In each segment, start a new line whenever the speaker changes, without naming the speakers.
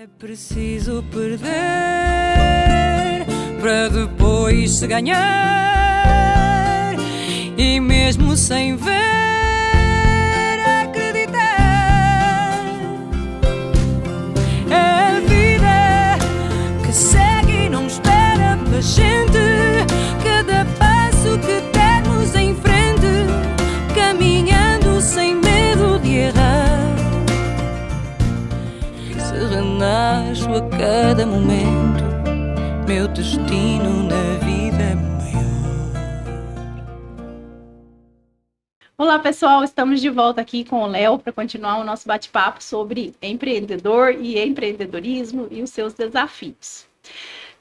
É preciso perder para depois se ganhar, e mesmo sem ver, acreditar. É a vida que segue e não espera pela gente. Cada passo que dermos em frente, caminhando sem medo de errar. Renasço a cada momento, meu destino na vida é maior.
Olá pessoal, estamos de volta aqui com o Léo para continuar o nosso bate-papo sobre empreendedor e empreendedorismo e os seus desafios.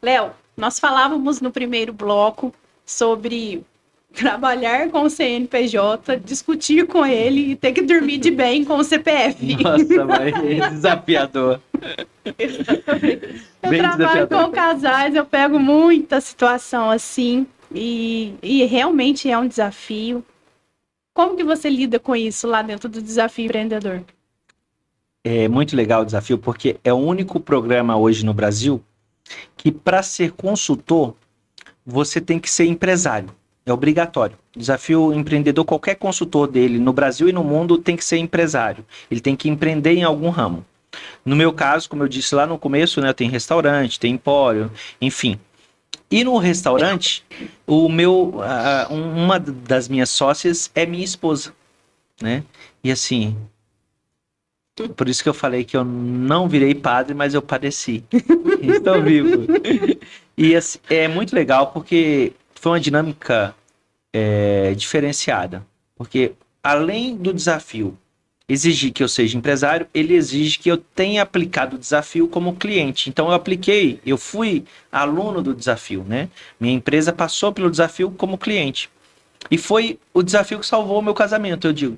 Léo, nós falávamos no primeiro bloco sobre trabalhar com o CNPJ, discutir com ele e ter que dormir de bem com o CPF.
Nossa, mas é desafiador.
Exatamente. Eu
Bem
trabalho
desafiador.
com casais, eu pego muita situação assim e realmente é um desafio. Como que você lida com isso lá dentro do Desafio Empreendedor?
É muito legal o desafio, porque é o único programa hoje no Brasil que, para ser consultor, você tem que ser empresário. É obrigatório. Desafio empreendedor, qualquer consultor dele no Brasil e no mundo tem que ser empresário. Ele tem que empreender em algum ramo. No meu caso, como eu disse lá no começo, né, eu tenho restaurante, tenho empório, enfim. E no restaurante, uma das minhas sócias é minha esposa, né? E assim, por isso que eu falei que eu não virei padre, mas eu padeci. Estou vivo. E assim, é muito legal porque foi uma dinâmica diferenciada. Porque além do desafio exigir que eu seja empresário, ele exige que eu tenha aplicado o desafio como cliente. Então eu fui aluno do desafio, né? Minha empresa passou pelo desafio como cliente. E foi o desafio que salvou o meu casamento, eu digo.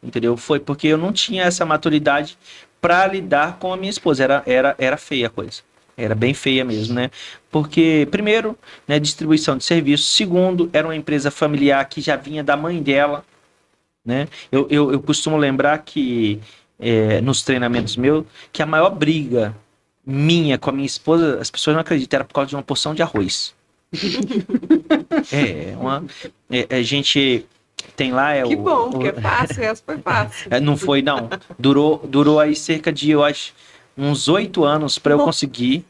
Entendeu? Foi porque eu não tinha essa maturidade para lidar com a minha esposa. Era feia a coisa. Era bem feia mesmo, né? Porque, primeiro, né, distribuição de serviços. Segundo, era uma empresa familiar que já vinha da mãe dela, né? Eu costumo lembrar que nos treinamentos meus, que a maior briga minha com a minha esposa, as pessoas não acreditam, era por causa de uma porção de arroz. A gente tem lá...
Que bom, porque é fácil, essa foi fácil.
Não foi, não. Durou aí cerca de, eu acho, uns 8 anos para eu conseguir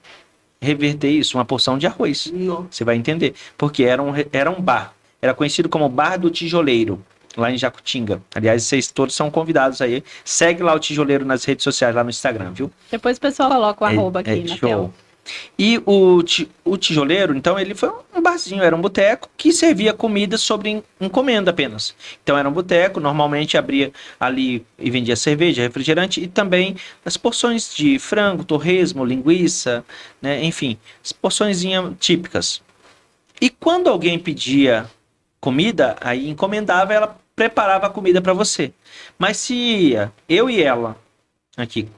reverter isso, uma porção de arroz.
Não.
Você vai entender. Porque era um bar. Era conhecido como Bar do Tijoleiro, lá em Jacutinga. Aliás, vocês todos são convidados aí. Segue lá o Tijoleiro nas redes sociais, lá no Instagram, viu?
Depois o pessoal coloca o arroba aqui na tela.
E o Tijoleiro, então, ele foi um barzinho, era um boteco que servia comida sobre encomenda apenas. Então, era um boteco, normalmente abria ali e vendia cerveja, refrigerante e também as porções de frango, torresmo, linguiça, né? Enfim, as porçõezinhas típicas. E quando alguém pedia comida, aí encomendava, ela preparava a comida para você. Mas se ia eu e ela aqui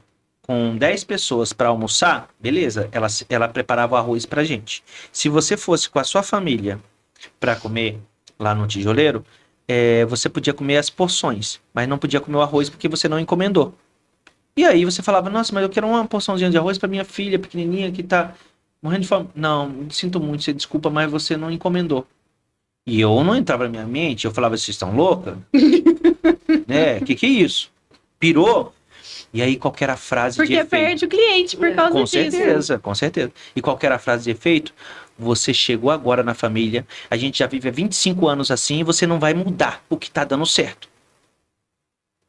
com 10 pessoas para almoçar, beleza, ela preparava o arroz pra gente. Se você fosse com a sua família para comer lá no Tijoleiro, você podia comer as porções, mas não podia comer o arroz porque você não encomendou. E aí você falava, nossa, mas eu quero uma porçãozinha de arroz para minha filha pequenininha que tá morrendo de fome. Não, sinto muito, você desculpa, mas você não encomendou. E eu não entrava na minha mente, eu falava, vocês estão loucas? Né, que é isso? Pirou? E aí, qual que era a frase de efeito? Porque
perde o cliente por causa disso.
Com certeza. E qual que era a frase de efeito? Você chegou agora na família, a gente já vive há 25 anos assim, e você não vai mudar o que tá dando certo.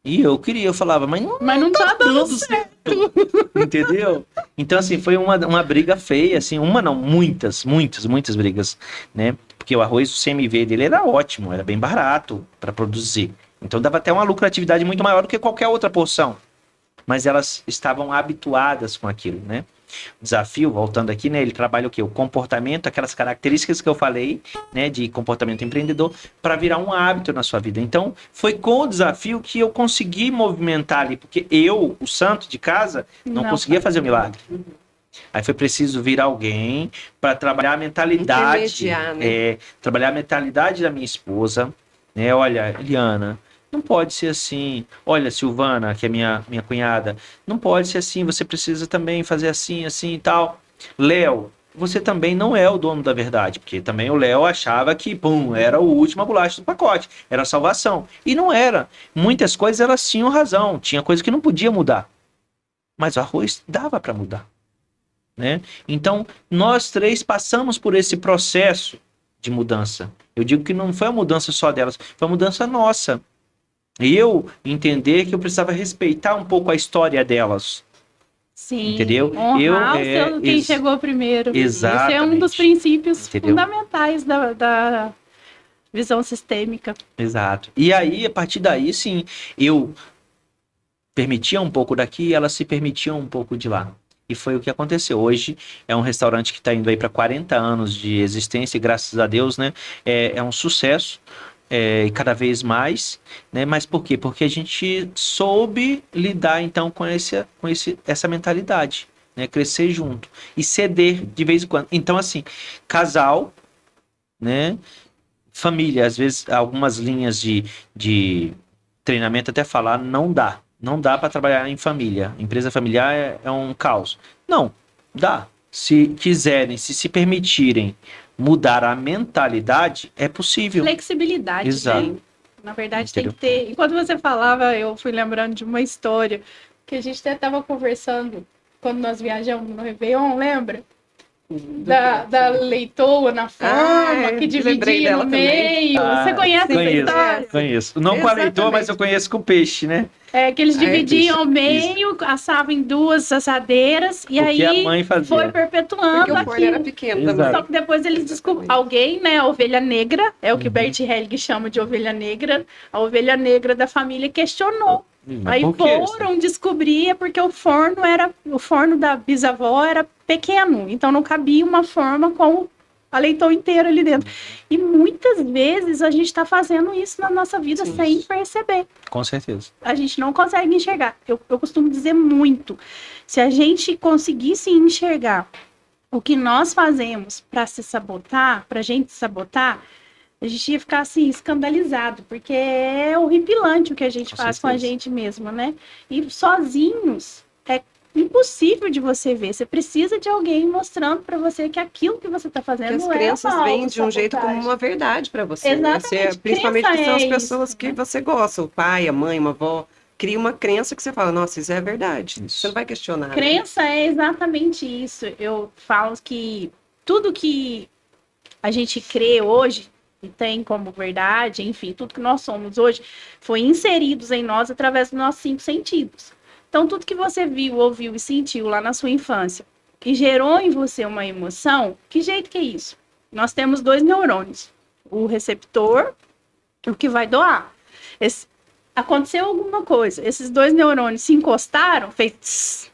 E eu falava, mas não
tá dando certo.
Entendeu? Então, assim, foi uma briga feia, assim, muitas brigas, né? Porque o arroz, o CMV dele era ótimo, era bem barato para produzir. Então, dava até uma lucratividade muito maior do que qualquer outra porção. Mas elas estavam habituadas com aquilo, né? O desafio, voltando aqui, né? Ele trabalha o quê? O comportamento, aquelas características que eu falei, né? De comportamento empreendedor, para virar um hábito na sua vida. Então, foi com o desafio que eu consegui movimentar ali, porque eu, o santo de casa, não conseguia fazer o milagre. Aí foi preciso vir alguém para trabalhar a mentalidade,
intermediar, né?
Trabalhar a mentalidade da minha esposa, né? Olha, Eliana, Não pode ser assim. Olha, Silvana, que é minha cunhada, não pode ser assim. Você precisa também fazer assim, assim e tal. Léo, você também não é o dono da verdade, porque também o Léo achava que, pum, era a última bolacha do pacote, era a salvação. E não era. Muitas coisas elas tinham razão, tinha coisa que não podia mudar. Mas o arroz dava para mudar, né? Então, nós três passamos por esse processo de mudança. Eu digo que não foi a mudança só delas, foi a mudança nossa. E eu entender que eu precisava respeitar um pouco a história delas.
Sim,
Entendeu?
honrar quem chegou primeiro.
Exatamente.
Esse é um dos princípios
Entendeu?
fundamentais da visão sistêmica.
Exato. E aí, a partir daí, sim, eu permitia um pouco daqui e elas se permitiam um pouco de lá. E foi o que aconteceu. Hoje é um restaurante que está indo aí para 40 anos de existência e graças a Deus, né? É um sucesso. E cada vez mais, né? Mas por quê? Porque a gente soube lidar então com essa mentalidade, né? Crescer junto e ceder de vez em quando. Então, assim, casal, né? Família, às vezes algumas linhas de treinamento até falar, não dá para trabalhar em família. Empresa familiar é um caos. Não, dá. Se quiserem, se permitirem mudar a mentalidade, é possível.
Flexibilidade,
Exato.
né? Na verdade,
Entendeu?
tem que ter. Enquanto você falava, eu fui lembrando de uma história que a gente até estava conversando quando nós viajamos no Réveillon, lembra? Da leitoa na forma, que dividia no meio. Você conhece essa história?
Conheço. Não com a leitoa, mas eu conheço com o peixe, né?
É que eles dividiam ao meio, assavam em duas assadeiras e aí
a mãe fazia.
foi perpetuando
Porque o forno era pequeno também.
Só que depois eles descobriram. Alguém, né, a ovelha negra, é o que Bert Helling chama de ovelha negra, a ovelha negra da família questionou. Aí foram descobrir porque o forno da bisavó era pequeno, então não cabia uma forma com a leitão inteira ali dentro. E muitas vezes a gente está fazendo isso na nossa vida sem perceber.
Com certeza.
A gente não consegue enxergar. Eu costumo dizer muito. Se a gente conseguisse enxergar o que nós fazemos para se sabotar, para a gente sabotar, a gente ia ficar assim, escandalizado, porque é horripilante o que a gente faz com a gente mesmo, né? E sozinhos é impossível de você ver. Você precisa de alguém mostrando para você que aquilo que você está fazendo
não é. As crenças vêm de um jeito como uma verdade para você.
Exatamente.
Principalmente que são as pessoas que você gosta, o pai, a mãe, uma avó. Cria uma crença que você fala, nossa, isso é verdade. Isso. Você não vai questionar.
Crença é exatamente isso. Eu falo que tudo que a gente crê hoje e tem como verdade, enfim, tudo que nós somos hoje, foi inseridos em nós através dos nossos 5 sentidos. Então, tudo que você viu, ouviu e sentiu lá na sua infância, que gerou em você uma emoção, que jeito que é isso? Nós temos 2 neurônios, o receptor e o que vai doar. Aconteceu alguma coisa, esses 2 neurônios se encostaram, fez tss,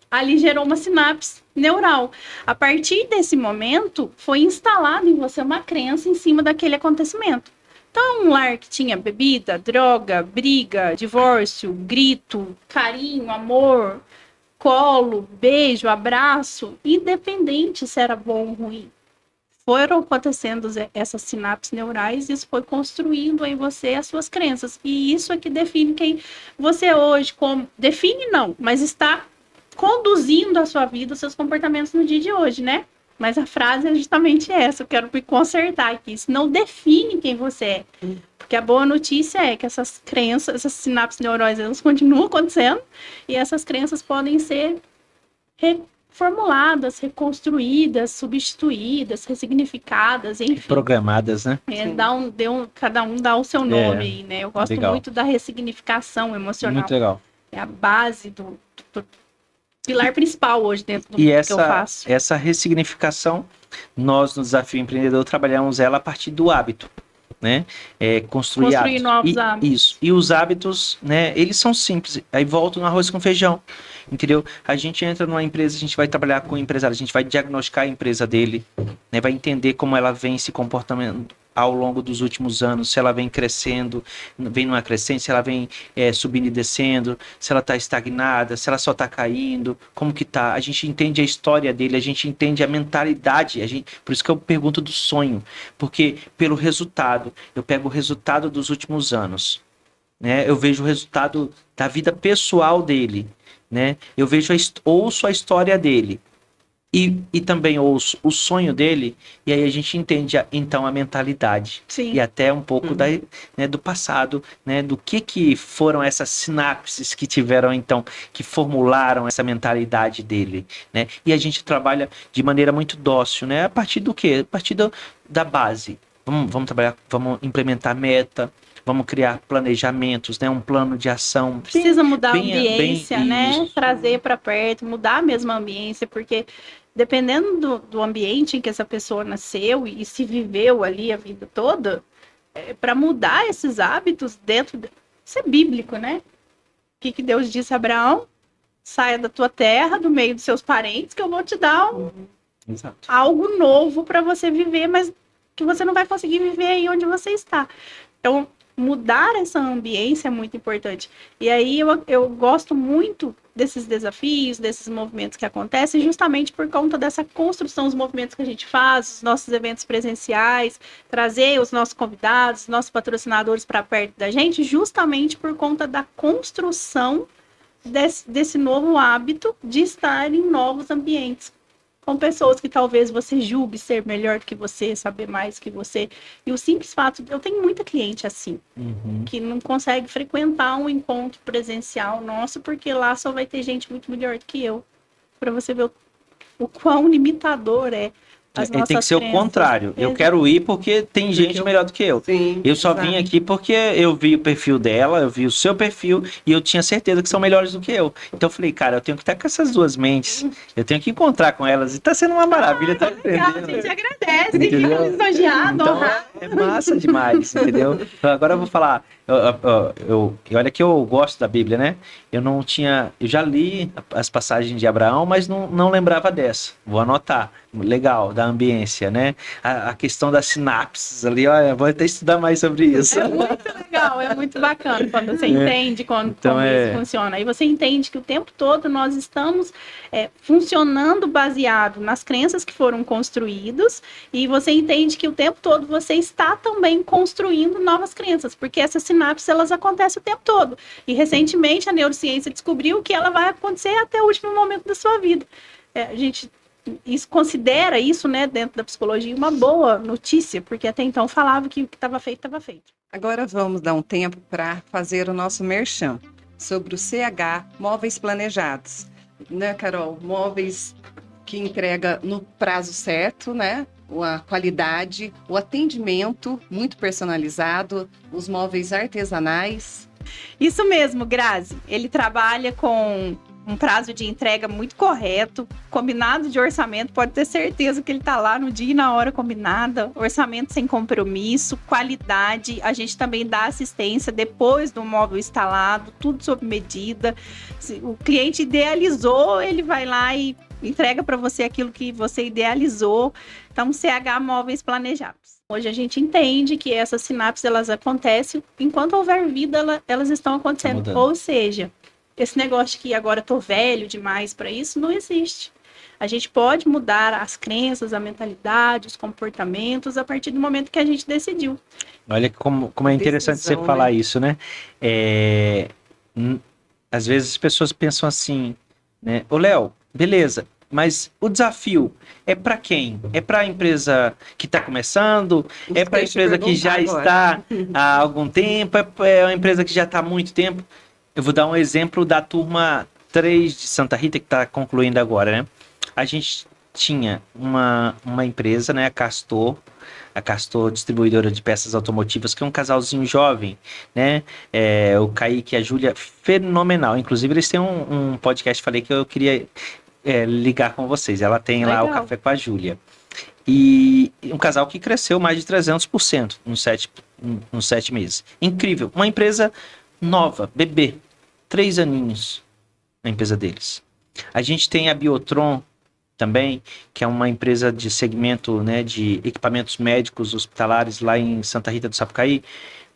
ali gerou uma sinapse neural. A partir desse momento, foi instalado em você uma crença em cima daquele acontecimento. Então, um lar que tinha bebida, droga, briga, divórcio, grito, carinho, amor, colo, beijo, abraço, independente se era bom ou ruim. Foram acontecendo essas sinapses neurais e isso foi construindo em você as suas crenças. E isso é que define quem você hoje, define não, mas está conduzindo a sua vida, os seus comportamentos no dia de hoje, né? Mas a frase é justamente essa, eu quero me consertar aqui. Isso não define quem você é. Porque a boa notícia é que essas crenças, essas sinapses neurais, elas continuam acontecendo e essas crenças podem ser reformuladas, reconstruídas, substituídas, ressignificadas, enfim.
Programadas, né?
Cada um dá o seu nome aí, né? Eu gosto muito da ressignificação emocional.
Muito legal.
É a base do pilar principal hoje dentro do que eu faço.
Essa ressignificação, nós no Desafio Empreendedor trabalhamos ela a partir do hábito, né? Construir hábitos.
Novos hábitos.
Isso. E os hábitos, né? Eles são simples. Aí volto no arroz com feijão, entendeu? A gente entra numa empresa, a gente vai trabalhar com o empresário, a gente vai diagnosticar a empresa dele, né? Vai entender como ela vem se comportando ao longo dos últimos anos, se ela vem crescendo, vem numa crescente, se ela vem subindo e descendo, se ela está estagnada, se ela só está caindo, como que tá? A gente entende a história dele, a gente entende a mentalidade, por isso que eu pergunto do sonho, porque pelo resultado, eu pego o resultado dos últimos anos, né? Eu vejo o resultado da vida pessoal dele, né? Eu vejo ouço a história dele. E também ouço o sonho dele, e aí a gente entende então a mentalidade.
Sim.
E até um pouco né, do passado, né, do que foram essas sinapses que tiveram então, que formularam essa mentalidade dele, né? E a gente trabalha de maneira muito dócil, né? A partir do quê? A partir da base. Vamos trabalhar, vamos implementar meta, vamos criar planejamentos, né? Um plano de ação.
Precisa mudar a
Bem-
ambiência,
bem
né?
isso.
Trazer para perto, mudar a mesma ambiência, porque dependendo do ambiente em que essa pessoa nasceu e se viveu ali a vida toda, para mudar esses hábitos isso é bíblico, né? O que Deus disse a Abraão? Saia da tua terra, do meio dos seus parentes, que eu vou te dar
Exato.
algo novo para você viver, mas que você não vai conseguir viver aí onde você está. Então, mudar essa ambiência é muito importante. E aí eu gosto muito desses desafios, desses movimentos que acontecem, justamente por conta dessa construção, os movimentos que a gente faz, os nossos eventos presenciais, trazer os nossos convidados, os nossos patrocinadores para perto da gente, justamente por conta da construção desse novo hábito de estar em novos ambientes, com pessoas que talvez você julgue ser melhor do que você, saber mais que você. E o simples fato, eu tenho muita cliente assim, que não consegue frequentar um encontro presencial nosso, porque lá só vai ter gente muito melhor do que eu. Para você ver o quão limitador é as nossas
Tem que ser o
crenças.
contrário. Eu quero ir porque tem gente melhor do que eu.
Sim,
Eu só
exato.
vim aqui porque eu vi o perfil dela, eu vi o seu perfil e eu tinha certeza que são melhores do que eu. Então eu falei, cara, eu tenho que estar com essas duas mentes. Eu tenho que encontrar com elas. E tá sendo uma maravilha, tá
Legal, a
entendendo?
gente agradece,
Entendeu?
fica lisonjeado,
Então
honrado.
é massa demais, entendeu? Então, agora eu vou falar. E olha que eu gosto da Bíblia, né? Eu já li as passagens de Abraão, mas não lembrava dessa. Vou anotar. Legal, da ambiência, né? A questão das sinapses ali, olha, vou até estudar mais sobre isso.
É muito legal, é muito bacana quando você entende como isso funciona. Aí você entende que o tempo todo nós estamos funcionando baseado nas crenças que foram construídas, e você entende que o tempo todo você está também construindo novas crenças, porque essas sinapses elas acontecem o tempo todo. E recentemente a neurociência descobriu que ela vai acontecer até o último momento da sua vida. A gente considera isso, né, dentro da psicologia, uma boa notícia, porque até então falava que o que estava feito, estava feito.
Agora vamos dar um tempo para fazer o nosso merchan sobre o CH Móveis Planejados. Né, Carol? Móveis que entrega no prazo certo, né? A qualidade, o atendimento muito personalizado, os móveis artesanais.
Isso mesmo, Grazi. Ele trabalha com um prazo de entrega muito correto, combinado de orçamento, pode ter certeza que ele está lá no dia e na hora combinada, orçamento sem compromisso, qualidade, a gente também dá assistência depois do móvel instalado, tudo sob medida. Se o cliente idealizou, ele vai lá e entrega para você aquilo que você idealizou. Então, CH Móveis Planejados. Hoje a gente entende que essas sinapses elas acontecem enquanto houver vida, elas estão acontecendo. Ou seja, esse negócio que agora tô velho demais para isso, não existe. A gente pode mudar as crenças, a mentalidade, os comportamentos a partir do momento que a gente decidiu.
Olha como é interessante
Decisão,
você falar
né?
isso, né? Às vezes as pessoas pensam assim, né? Ô, Léo, beleza, mas o desafio é para quem? É para a empresa que está começando? É para a empresa que já está há algum tempo? É uma empresa que já está há muito tempo? Eu vou dar um exemplo da turma 3 de Santa Rita, que está concluindo agora, né? A gente tinha uma empresa, né? A Castor Distribuidora de Peças Automotivas, que é um casalzinho jovem, né? O Kaique e a Júlia, fenomenal. Inclusive, eles têm um podcast, falei que eu queria ligar com vocês. Ela tem lá o Café com a Júlia. E um casal que cresceu mais de 300% nos 7 meses. Incrível. Uma empresa nova, bebê, 3 aninhos, a empresa deles. A gente tem a Biotron também, que é uma empresa de segmento, né, de equipamentos médicos hospitalares lá em Santa Rita do Sapucaí,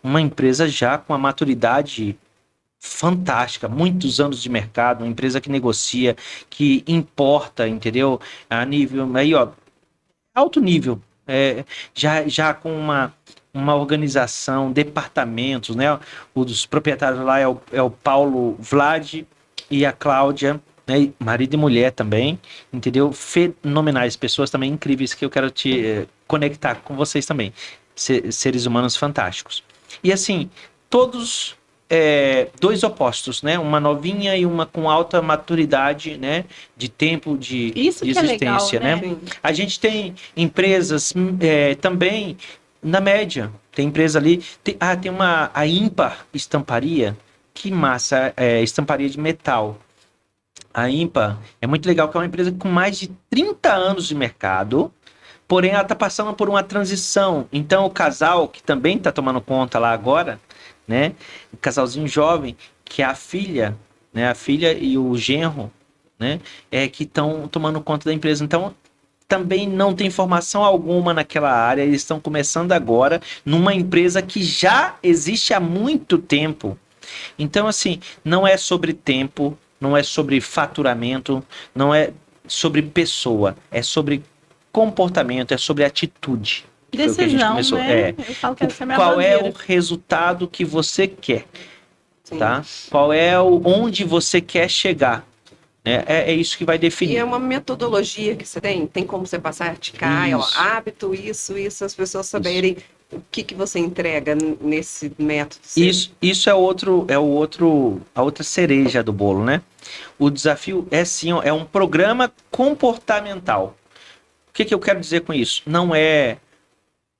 uma empresa já com a maturidade fantástica, muitos anos de mercado, uma empresa que negocia, que importa, entendeu? A nível, aí ó, alto nível, já com uma organização, departamentos, né? O dos proprietários lá é o Paulo Vlad e a Cláudia, né? Marido e mulher também, entendeu? Fenomenais, pessoas também incríveis que eu quero te conectar com vocês também. Seres humanos fantásticos. E assim, todos dois opostos, né? Uma novinha e uma com alta maturidade, né? De tempo de
Isso que é
existência,
legal,
né?
né?
A gente tem empresas também na média. Tem empresa ali. Tem a Ímpar Estamparia. Que massa! Estamparia de metal. A Ímpar é muito legal, que é uma empresa com mais de 30 anos de mercado. Porém, ela está passando por uma transição. Então, o casal, que também está tomando conta lá agora, né? O casalzinho jovem, que é a filha, né? A filha e o genro, né? Que estão tomando conta da empresa. Então, também não tem formação alguma naquela área. Eles estão começando agora numa empresa que já existe há muito tempo. Então, assim, não é sobre tempo, não é sobre faturamento, não é sobre pessoa, é sobre comportamento, é sobre atitude. Foi o que a gente
Decisão,
começou.
né? Eu falo que essa é a minha
Qual é o
bandeira.
resultado que você quer,
Sim.
tá? Qual é onde você quer chegar? É isso que vai
E
definir.
é uma metodologia que você tem como você passar a praticar,
Isso.
hábito, isso, as pessoas saberem o que você entrega nesse método. seu.
Isso é a outra cereja do bolo, né? O desafio é sim, é um programa comportamental. O que eu quero dizer com isso? Não é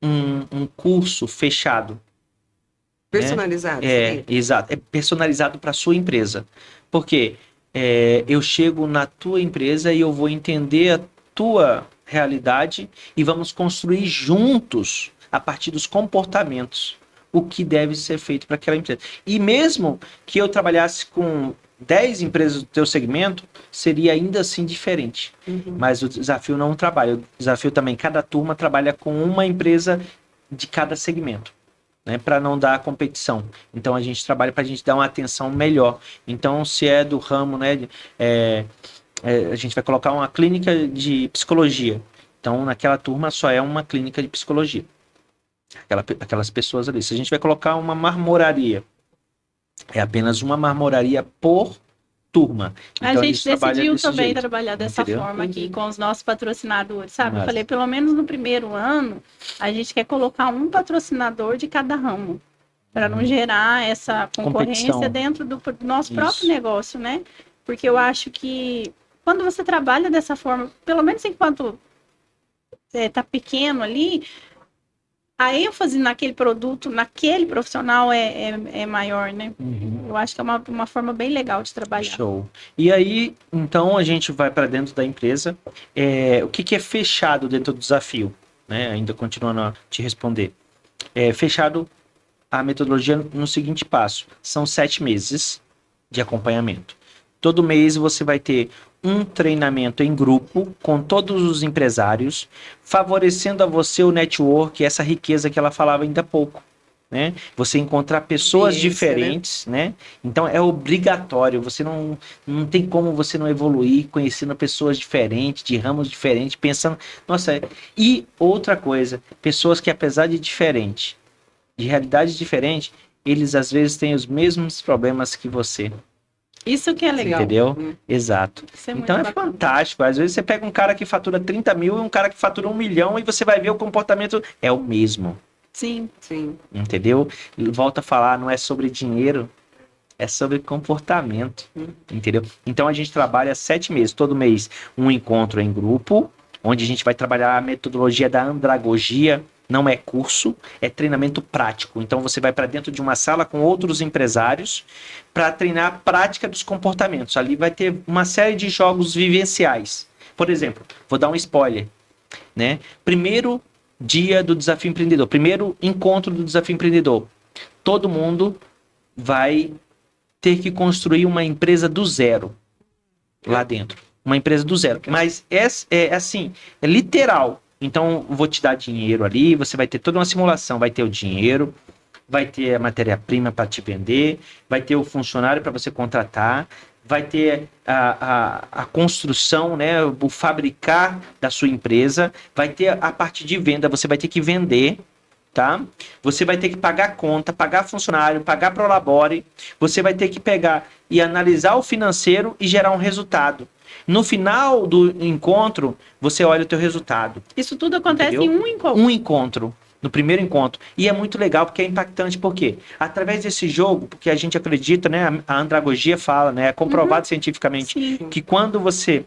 um curso fechado.
Personalizado.
É, exato. É personalizado para a sua empresa. Porque eu chego na tua empresa e eu vou entender a tua realidade e vamos construir juntos, a partir dos comportamentos, o que deve ser feito para aquela empresa. E mesmo que eu trabalhasse com 10 empresas do teu segmento, seria ainda assim diferente.
Uhum.
Mas o desafio não trabalha. O desafio também, cada turma trabalha com uma empresa de cada segmento, né, para não dar competição. Então a gente trabalha para a gente dar uma atenção melhor. Então, se é do ramo, né, a gente vai colocar uma clínica de psicologia. Então, naquela turma só é uma clínica de psicologia. Aquelas pessoas ali. Se a gente vai colocar uma marmoraria, é apenas uma marmoraria por turma. Então,
A gente
trabalha
decidiu
desse
também
jeito,
trabalhar dessa
entendeu?
forma aqui, com os nossos patrocinadores, sabe? Eu
Massa.
falei, pelo menos no primeiro ano, a gente quer colocar um patrocinador de cada ramo, para não gerar essa concorrência
Competição.
dentro do nosso
Isso.
próprio negócio, né? Porque eu acho que quando você trabalha dessa forma, pelo menos enquanto tá pequeno ali, a ênfase naquele produto, naquele profissional é maior, né?
Uhum.
Eu acho que é uma forma bem legal de trabalhar.
Show. E aí, então, a gente vai para dentro da empresa. O que é fechado dentro do desafio? Né? Ainda continuando a te responder. Fechado a metodologia no seguinte passo. São 7 meses de acompanhamento. Todo mês você vai ter um treinamento em grupo com todos os empresários, favorecendo a você o network, essa riqueza que ela falava ainda há pouco. Né? Você encontrar pessoas
Ambiência,
diferentes, né? Então é obrigatório, você não tem como você não evoluir conhecendo pessoas diferentes, de ramos diferentes, pensando, nossa, e outra coisa, pessoas que apesar de diferente, de realidade diferente, eles às vezes têm os mesmos problemas que você.
Isso que é legal.
Entendeu? Exato.
Isso é muito
Então é
bacana.
fantástico. Às vezes você pega um cara que fatura 30 mil e um cara que fatura 1 milhão e você vai ver o comportamento é o mesmo.
Sim.
Sim.
Entendeu? Volta a falar, não é sobre dinheiro, é sobre comportamento. Entendeu? Então a gente trabalha 7 meses. Todo mês um encontro em grupo, onde a gente vai trabalhar a metodologia da andragogia. Não é curso, é treinamento prático. Então você vai para dentro de uma sala com outros empresários para treinar a prática dos comportamentos. Ali vai ter uma série de jogos vivenciais. Por exemplo, vou dar um spoiler, né? Primeiro dia do Desafio Empreendedor, primeiro encontro do Desafio Empreendedor. Todo mundo vai ter que construir uma empresa do zero lá dentro. Uma empresa do zero. Mas é assim, é literal. Então, vou te dar dinheiro ali, você vai ter toda uma simulação, vai ter o dinheiro, vai ter a matéria-prima para te vender, vai ter o funcionário para você contratar, vai ter a construção, né, o fabricar da sua empresa, vai ter a parte de venda, você vai ter que vender, tá? Você vai ter que pagar conta, pagar funcionário, pagar prolabore. Você vai ter que pegar e analisar o financeiro e gerar um resultado. No final do encontro, você olha o teu resultado.
Isso tudo acontece
Entendeu?
em um encontro.
Um encontro, no primeiro encontro. E é muito legal porque é impactante, porque através desse jogo, porque a gente acredita, né, a andragogia fala, né, é comprovado cientificamente
Sim.
que quando você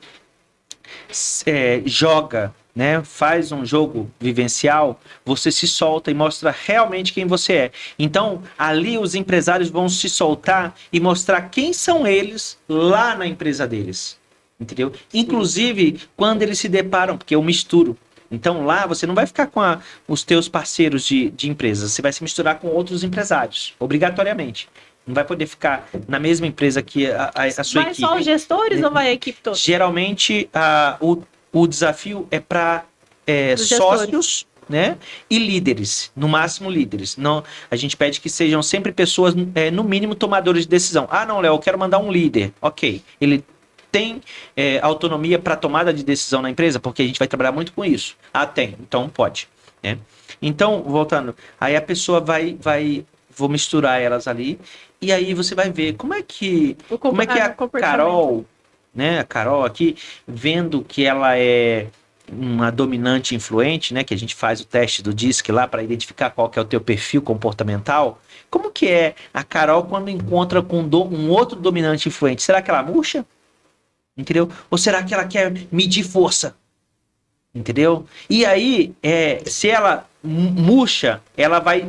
joga, né, faz um jogo vivencial, você se solta e mostra realmente quem você é. Então, ali os empresários vão se soltar e mostrar quem são eles lá na empresa deles. Entendeu? Inclusive, quando eles se deparam, porque eu misturo. Então, lá você não vai ficar com os teus parceiros de empresa, você vai se misturar com outros empresários, obrigatoriamente. Não vai poder ficar na mesma empresa que a sua
Vai
equipe.
só os gestores ou vai a equipe toda?
Geralmente, o desafio é para
Dos
sócios, né, e líderes, no máximo líderes. Não, a gente pede que sejam sempre pessoas, no mínimo, tomadores de decisão. Ah, não, Léo, eu quero mandar um líder. Ok, ele tem autonomia para tomada de decisão na empresa, porque a gente vai trabalhar muito com isso. Ah, tem, então pode. Né? Então, voltando, aí a pessoa vou misturar elas ali, e aí você vai ver como é que a Carol, né, a Carol aqui, vendo que ela é uma dominante influente, né, que a gente faz o teste do DISC lá para identificar qual que é o teu perfil comportamental. Como que é a Carol quando encontra com um outro dominante influente? Será que ela murcha? Entendeu? Ou será que ela quer medir força? Entendeu? E aí, se ela murcha, ela vai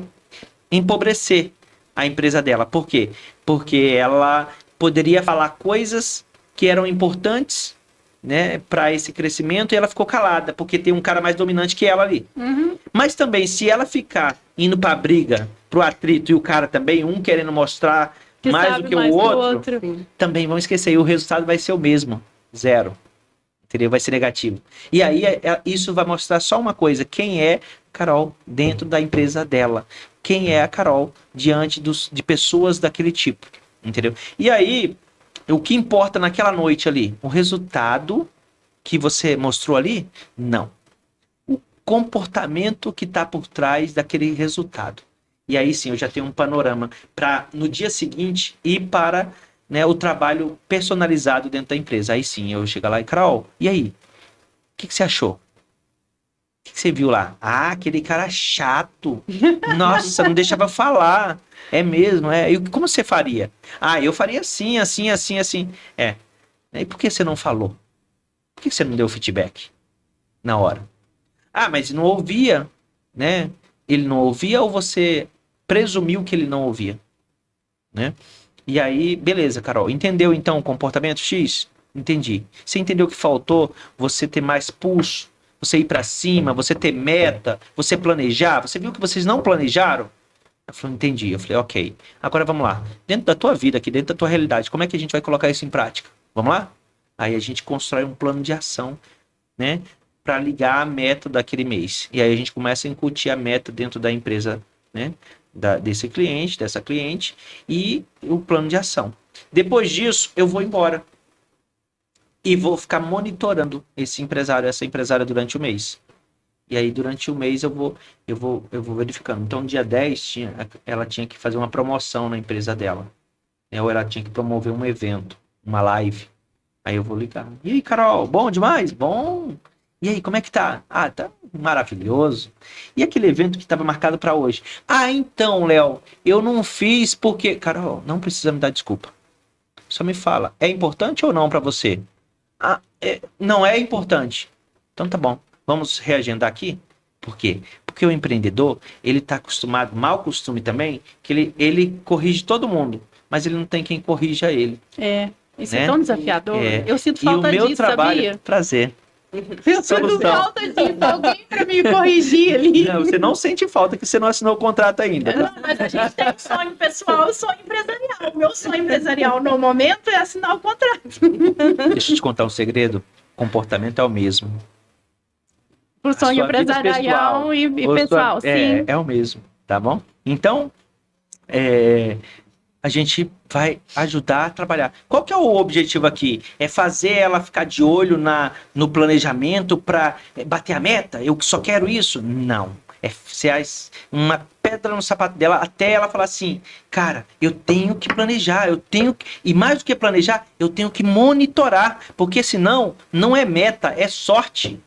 empobrecer a empresa dela. Por quê? Porque ela poderia falar coisas que eram importantes, né, para esse crescimento, e ela ficou calada, porque tem um cara mais dominante que ela ali.
Uhum.
Mas também, se ela ficar indo pra briga, pro atrito, e o cara também, um querendo mostrar
Que
mais
sabe
do que
mais
o
que
outro, também vão esquecer, e o resultado vai ser o mesmo, 0. Entendeu? Vai ser negativo. E aí, isso vai mostrar só uma coisa, quem é Carol dentro da empresa dela. Quem é a Carol diante de pessoas daquele tipo. Entendeu? E aí, o que importa naquela noite ali? O resultado que você mostrou ali? Não. O comportamento que está por trás daquele resultado. E aí sim, eu já tenho um panorama para, no dia seguinte, ir para, né, o trabalho personalizado dentro da empresa. Aí sim, eu chego lá e, Carol, e aí? O que você achou? O que você viu lá? Ah, aquele cara chato. Nossa, não deixava eu falar. É mesmo, é. E como você faria? Ah, eu faria assim, assim, assim, assim. E por que você não falou? Por que você não deu feedback na hora? Ah, mas não ouvia, né? Ele não ouvia ou você presumiu que ele não ouvia, né? E aí, beleza, Carol. Entendeu então o comportamento X? Entendi. Você entendeu que faltou você ter mais pulso, você ir para cima, você ter meta, você planejar? Você viu que vocês não planejaram? Eu falei, entendi. Eu falei, ok. Agora vamos lá. Dentro da tua vida aqui, dentro da tua realidade, como é que a gente vai colocar isso em prática? Vamos lá? Aí a gente constrói um plano de ação, né? Para ligar a meta daquele mês. E aí a gente começa a incutir a meta dentro da empresa, né? Desse cliente, dessa cliente, e o plano de ação. Depois disso, eu vou embora. E vou ficar monitorando esse empresário, essa empresária durante o mês. E aí, durante o mês, eu vou verificando. Então, no dia 10, ela tinha que fazer uma promoção na empresa dela. Ou ela tinha que promover um evento, uma live. Aí eu vou ligar. E aí, Carol, bom demais? Bom. E aí, como é que tá? Ah, tá maravilhoso. E aquele evento que estava marcado para hoje? Ah, então, Léo, eu não fiz porque... Carol, não precisa me dar desculpa. Só me fala, é importante ou não para você? Ah, não é importante. Então tá bom. Vamos reagendar aqui? Por quê? Porque o empreendedor, ele está acostumado, mau costume também, que ele corrige todo mundo, mas ele não tem quem corrija ele.
Isso
né?
é tão desafiador. Eu sinto falta
disso,
trabalho,
sabia? Prazer.
Eu sinto falta disso, alguém para me corrigir ali.
Não, você não sente falta que você não assinou o contrato ainda. Tá?
Não, mas a gente tem sonho pessoal e sonho empresarial. O meu sonho empresarial no momento é assinar o contrato.
Deixa eu te contar um segredo. O comportamento é o mesmo.
Pro sonho empresarial e pessoal, sim.
É o mesmo, tá bom? Então, a gente vai ajudar a trabalhar. Qual que é o objetivo aqui? É fazer ela ficar de olho no planejamento para bater a meta? Eu só quero isso? Não. É ser uma pedra no sapato dela até ela falar assim, cara, eu tenho que planejar, e mais do que planejar, eu tenho que monitorar, porque senão não é meta, é sorte.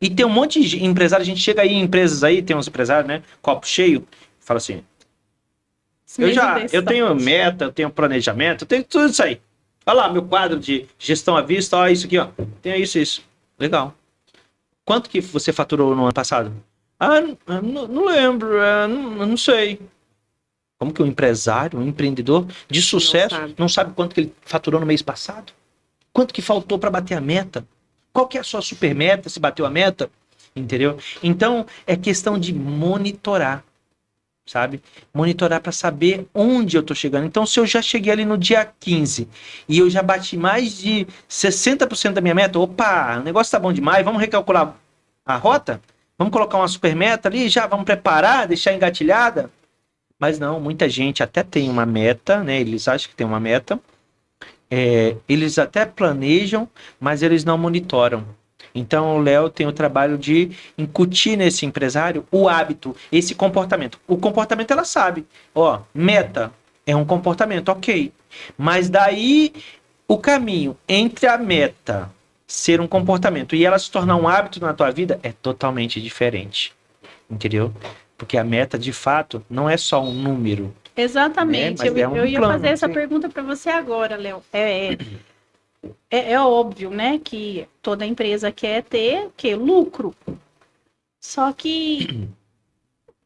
E tem um monte de empresário, a gente chega aí em empresas aí, tem uns empresários, né, copo cheio, fala assim, eu tenho meta, eu tenho planejamento, eu tenho tudo isso aí. Olha lá, meu quadro de gestão à vista, ó, isso aqui, ó, tem isso. Legal. Quanto que você faturou no ano passado? Não lembro, não sei. Como que um empresário, um empreendedor de sucesso não sabe quanto que ele faturou no mês passado? Quanto que faltou para bater a meta? Qual que é a sua super meta, se bateu a meta? Entendeu? Então, é questão de monitorar, sabe? Monitorar para saber onde eu tô chegando. Então, se eu já cheguei ali no dia 15 e eu já bati mais de 60% da minha meta, opa, o negócio tá bom demais, vamos recalcular a rota? Vamos colocar uma super meta ali, já vamos preparar, deixar engatilhada? Mas não, muita gente até tem uma meta, né? Eles acham que tem uma meta, eles até planejam, mas eles não monitoram. Então o Léo tem o trabalho de incutir nesse empresário o hábito, esse comportamento. O comportamento ela sabe, ó, meta é um comportamento, ok. Mas daí o caminho entre a meta ser um comportamento e ela se tornar um hábito na tua vida é totalmente diferente, entendeu? Porque a meta de fato não é só um número.
Exatamente, eu ia
plano,
fazer essa pergunta para você agora, Léo. É óbvio, né, que toda empresa quer ter lucro. Só que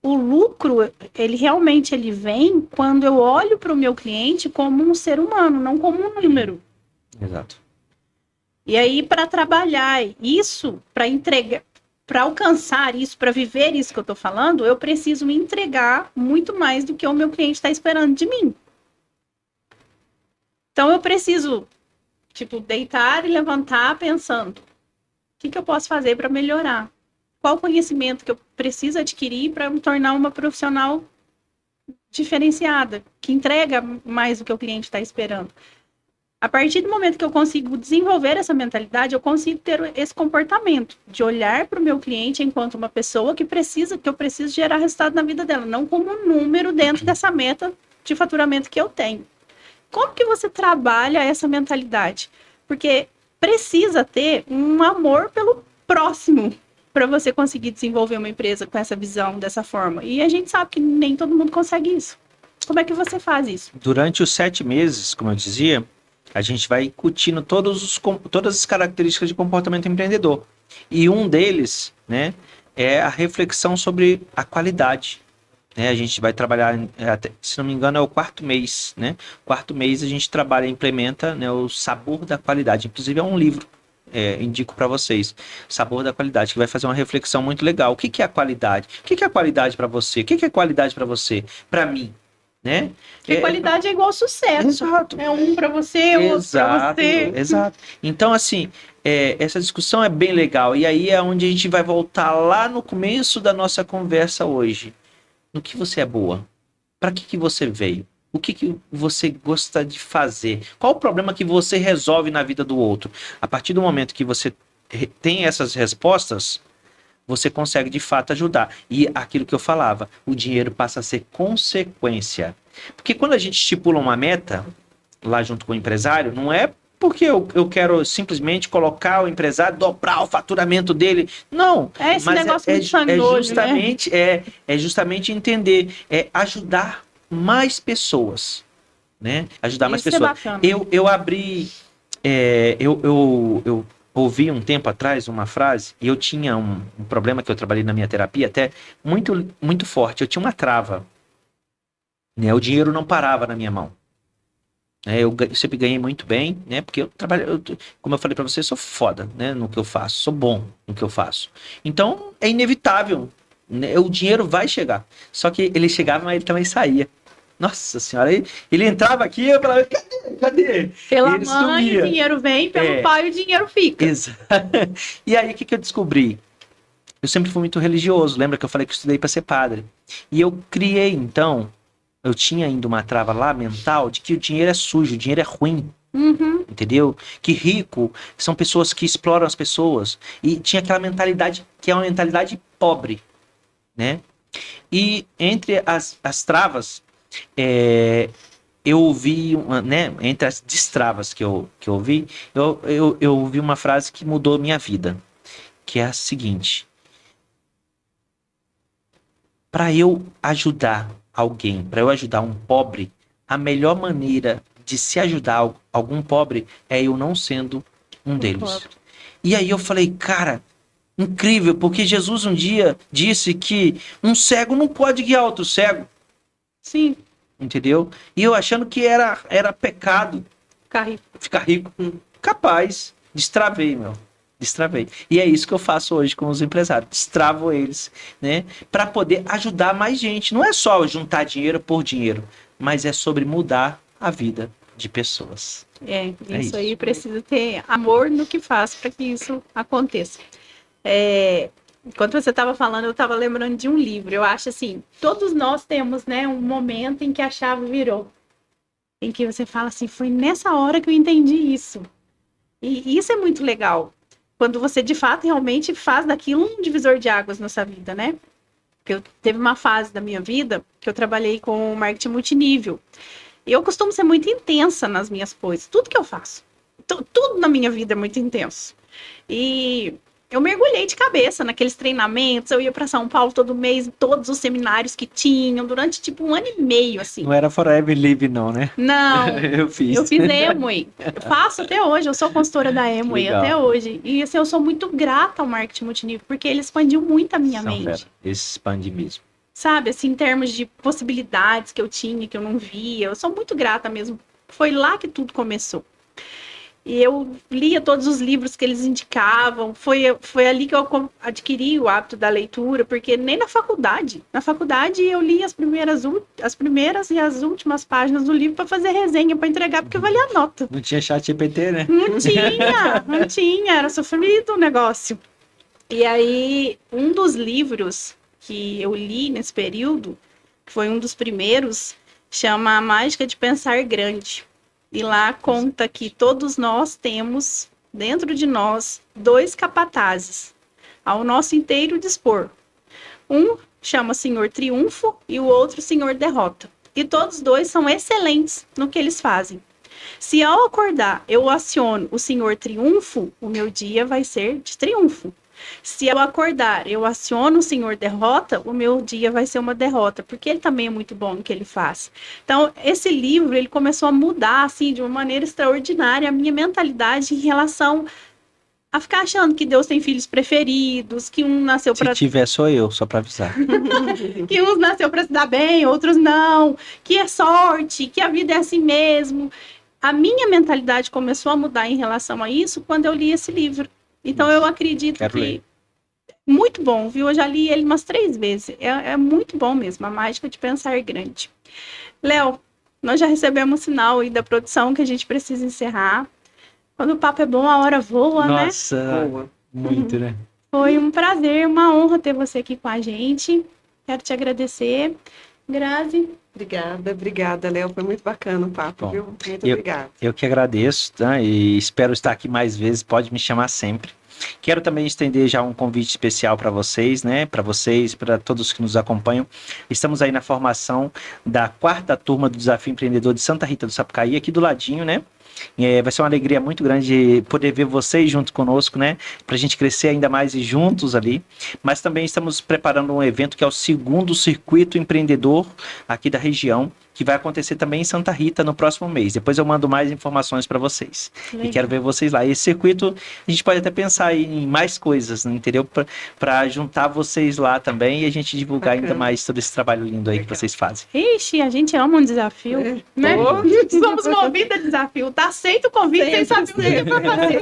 o lucro, ele realmente vem quando eu olho para o meu cliente como um ser humano, não como um número.
Exato.
E aí, para trabalhar isso, para entregar, para alcançar isso, para viver isso que eu estou falando, eu preciso me entregar muito mais do que o meu cliente está esperando de mim. Então, eu preciso deitar e levantar pensando, o que eu posso fazer para melhorar? Qual conhecimento que eu preciso adquirir para me tornar uma profissional diferenciada, que entrega mais do que o cliente está esperando? A partir do momento que eu consigo desenvolver essa mentalidade, eu consigo ter esse comportamento de olhar para o meu cliente enquanto uma pessoa que eu preciso gerar resultado na vida dela, não como um número dentro dessa meta de faturamento que eu tenho. Como que você trabalha essa mentalidade? Porque precisa ter um amor pelo próximo para você conseguir desenvolver uma empresa com essa visão, dessa forma. E a gente sabe que nem todo mundo consegue isso. Como é que você faz isso?
Durante os 7 meses, como eu dizia, a gente vai incutindo todas as características de comportamento empreendedor. E um deles, né, é a reflexão sobre a qualidade. A gente vai trabalhar, se não me engano, é o 4º mês, né? 4º mês a gente trabalha e implementa, né, o sabor da qualidade. Inclusive é um livro, indico para vocês, Sabor da Qualidade, que vai fazer uma reflexão muito legal. O que é a qualidade? O que é a qualidade para você? O que é qualidade para você? Para mim, né?
Porque qualidade é igual sucesso.
Exato.
É um para você, outro para você.
Exato. Então, assim, essa discussão é bem legal. E aí é onde a gente vai voltar lá no começo da nossa conversa hoje. No que você é boa? Para que você veio? O que você gosta de fazer? Qual o problema que você resolve na vida do outro? A partir do momento que você tem essas respostas, você consegue de fato ajudar. E aquilo que eu falava, o dinheiro passa a ser consequência. Porque quando a gente estipula uma meta, lá junto com o empresário, não é porque eu quero simplesmente colocar o empresário, dobrar o faturamento dele. Não.
Esse negócio muito sanguíneo,
é justamente entender, ajudar mais pessoas, né? Ajudar mais pessoas.
Bacana.
Eu abri, eu ouvi um tempo atrás uma frase, e eu tinha um problema que eu trabalhei na minha terapia até muito, muito forte. Eu tinha uma trava, né? O dinheiro não parava na minha mão. Eu sempre ganhei muito bem, né? Porque eu trabalho, como eu falei pra você, eu sou foda, né? No que eu faço, sou bom no que eu faço. Então, é inevitável, né? O dinheiro vai chegar. Só que ele chegava, mas ele também saía. Nossa senhora, ele entrava aqui, eu falava, cadê?
Pela
ele
mãe
sumia.
O dinheiro vem, pelo pai o dinheiro fica.
Exato. E aí, o que eu descobri? Eu sempre fui muito religioso, lembra que eu falei que eu estudei para ser padre? E eu criei, então, eu tinha ainda uma trava lá mental de que o dinheiro é sujo, o dinheiro é ruim.
Uhum.
Entendeu? Que rico são pessoas que exploram as pessoas. E tinha aquela mentalidade que é uma mentalidade pobre. né? E entre as travas, eu ouvi, né? Entre as destravas que eu ouvi, eu ouvi uma frase que mudou minha vida, que é a seguinte: para eu ajudar alguém, para eu ajudar um pobre, a melhor maneira de se ajudar algum pobre é eu não sendo um deles.
Pobre.
E aí eu falei, cara, incrível, porque Jesus um dia disse que um cego não pode guiar outro cego,
Sim,
entendeu? E eu achando que era pecado
carrinho.
ficar rico. Capaz, destravei. E é isso que eu faço hoje com os empresários. Destravo eles, né? Para poder ajudar mais gente. Não é só juntar dinheiro por dinheiro, mas é sobre mudar a vida de pessoas.
Isso aí precisa ter amor no que faz para que isso aconteça. Enquanto você estava falando, eu estava lembrando de um livro. Eu acho assim, todos nós temos, né, um momento em que a chave virou. Em que você fala assim, foi nessa hora que eu entendi isso. E isso é muito legal. Quando você, de fato, realmente faz daquilo um divisor de águas na sua vida, né? Porque teve uma fase da minha vida que eu trabalhei com marketing multinível. E eu costumo ser muito intensa nas minhas coisas. Tudo que eu faço. Tudo na minha vida é muito intenso. E eu mergulhei de cabeça naqueles treinamentos. Eu ia para São Paulo todo mês, todos os seminários que tinham, durante tipo 1 ano e meio, assim.
Não era Forever Live, não, né?
Não.
Eu fiz.
Eu fiz Amway. Eu faço até hoje. Eu sou consultora da Amway até hoje. E assim, eu sou muito grata ao marketing multinível, porque ele expandiu muito a minha mente.
Fera. Esse expande mesmo.
Sabe, assim, em termos de possibilidades que eu tinha, que eu não via. Eu sou muito grata mesmo. Foi lá que tudo começou. E eu lia todos os livros que eles indicavam. Foi ali que eu adquiri o hábito da leitura, porque nem na faculdade. Na faculdade eu li as primeiras e as últimas páginas do livro para fazer resenha, para entregar, porque valia a nota.
Não tinha chat GPT, né?
Não tinha. Era sofrido o negócio. E aí, um dos livros que eu li nesse período, que foi um dos primeiros, chama A Mágica de Pensar Grande. E lá conta que todos nós temos, dentro de nós, 2 capatazes, ao nosso inteiro dispor. Um chama Senhor Triunfo e o outro Senhor Derrota. E todos 2 são excelentes no que eles fazem. Se ao acordar eu aciono o Senhor Triunfo, o meu dia vai ser de triunfo. Se eu acordar, eu aciono o Senhor Derrota, o meu dia vai ser uma derrota, porque ele também é muito bom no que ele faz. Então, esse livro, ele começou a mudar, assim, de uma maneira extraordinária, a minha mentalidade em relação a ficar achando que Deus tem filhos preferidos, que um nasceu para...
Se tiver, sou eu, só para avisar.
Que uns nasceu para se dar bem, outros não, que é sorte, que a vida é assim mesmo. A minha mentalidade começou a mudar em relação a isso quando eu li esse livro. Então, eu acredito que...
ler.
Muito bom, viu? Eu já li ele umas 3 vezes. É muito bom mesmo, A Mágica de Pensar Grande. Léo, nós já recebemos um sinal aí da produção que a gente precisa encerrar. Quando o papo é bom, a hora voa, né?
Nossa, muito, né?
Foi um prazer, uma honra ter você aqui com a gente. Quero te agradecer. Grazi.
Obrigada, Léo. Foi muito bacana o papo,
Bom,
viu? Muito obrigada.
Eu que agradeço, tá? E espero estar aqui mais vezes. Pode me chamar sempre. Quero também estender já um convite especial para vocês, né? Para vocês, para todos que nos acompanham. Estamos aí na formação da 4ª turma do Desafio Empreendedor de Santa Rita do Sapucaí, aqui do ladinho, né? Vai ser uma alegria muito grande poder ver vocês junto conosco, né? Para a gente crescer ainda mais e juntos ali. Mas também estamos preparando um evento que é o 2º Circuito Empreendedor aqui da região, que vai acontecer também em Santa Rita no próximo mês. Depois eu mando mais informações para vocês.
Legal.
E quero ver vocês lá. Esse circuito, a gente pode até pensar em mais coisas, né? Entendeu? Para juntar vocês lá também e a gente divulgar ainda mais todo esse trabalho lindo aí que vocês fazem.
Ixi, a gente ama um desafio, né? Somos movidos a desafio. Tá aceito o convite, sem saber o que é pra fazer.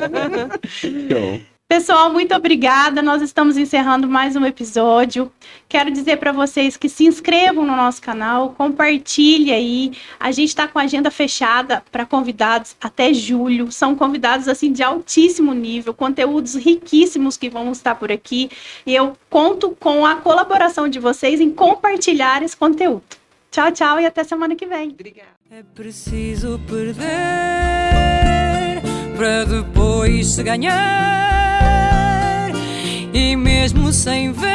Show.
Pessoal, muito obrigada. Nós estamos encerrando mais um episódio. Quero dizer para vocês que se inscrevam no nosso canal, compartilhe aí. A gente está com a agenda fechada para convidados até julho. São convidados assim de altíssimo nível, conteúdos riquíssimos que vão estar por aqui. E eu conto com a colaboração de vocês em compartilhar esse conteúdo. Tchau, tchau e até semana que vem.
Obrigada.
É preciso perder para depois se ganhar, e mesmo sem ver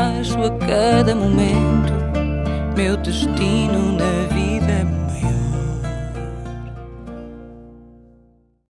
reajo a cada momento, meu destino na